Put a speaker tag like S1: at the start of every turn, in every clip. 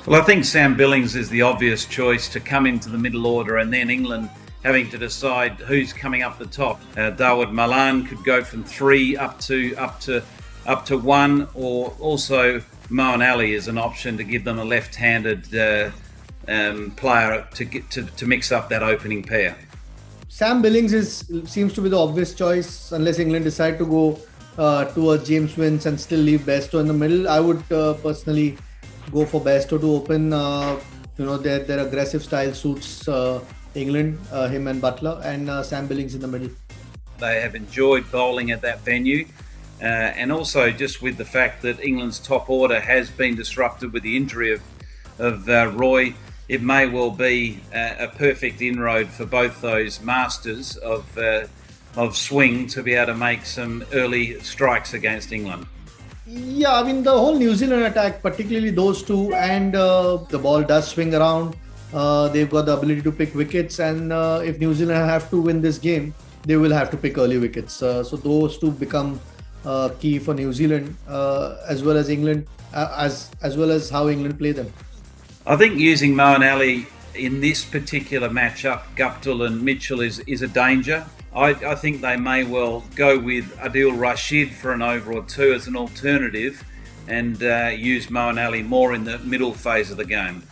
S1: Well, I think Sam Billings is the obvious choice to come into the middle order, and then England having to decide who's coming up the top. Dawid Malan could go from 3 up to 1, or also Moeen Ali is an option to give them a left-handed player to mix up that opening pair.
S2: Sam Billings seems to be the obvious choice unless England decide to go towards James Vince and still leave Bairstow in the middle. I would personally go for Bairstow to open. Their aggressive style suits England, him and Butler, and Sam Billings in the middle.
S1: They have enjoyed bowling at that venue, and also just with the fact that England's top order has been disrupted with the injury of Roy, it may well be a perfect inroad for both those masters of swing to be able to make some early strikes against England.
S2: Yeah, I mean, the whole New Zealand attack, particularly those two, and the ball does swing around. They've got the ability to pick wickets, and if New Zealand have to win this game, they will have to pick early wickets. So those two become key for New Zealand, as well as England, as well as how England play them.
S1: I think using Moeen Ali in this particular matchup, Guptill and Mitchell, is a danger. I think they may well go with Adil Rashid for an over or two as an alternative, and use Moeen Ali more in the middle phase of the game.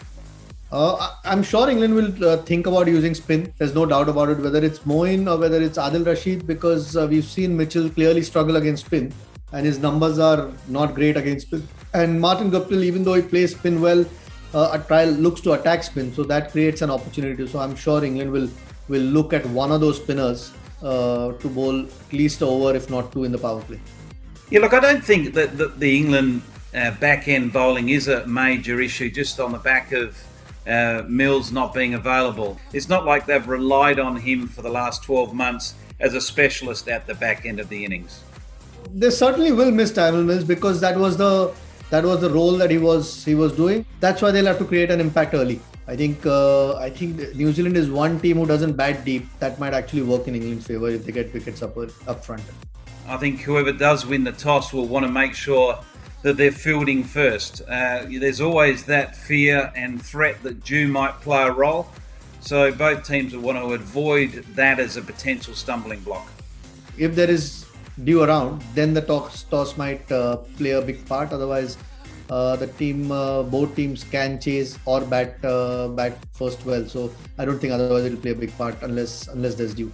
S2: I'm sure England will think about using spin. There's no doubt about it, whether it's Moeen or whether it's Adil Rashid, because we've seen Mitchell clearly struggle against spin, and his numbers are not great against spin. And Martin Guptill, even though he plays spin well, a trial looks to attack spin, so that creates an opportunity. So I'm sure England will look at one of those spinners to bowl at least over, if not two, in the power play.
S1: Yeah, look, I don't think that the England back-end bowling is a major issue just on the back of Mills not being available. It's not like they've relied on him for the last 12 months as a specialist at the back end of the innings.
S2: They certainly will miss Tymal Mills, because that was the role that he was doing. That's why they'll have to create an impact early. I think New Zealand is one team who doesn't bat deep. That might actually work in England's favour if they get wickets up front.
S1: I think whoever does win the toss will want to make sure that they're fielding first. There's always that fear and threat that dew might play a role. So both teams will want to avoid that as a potential stumbling block.
S2: If there is dew around, then the toss might play a big part. Otherwise, both teams can chase or bat first well. So I don't think otherwise it will play a big part unless there's dew.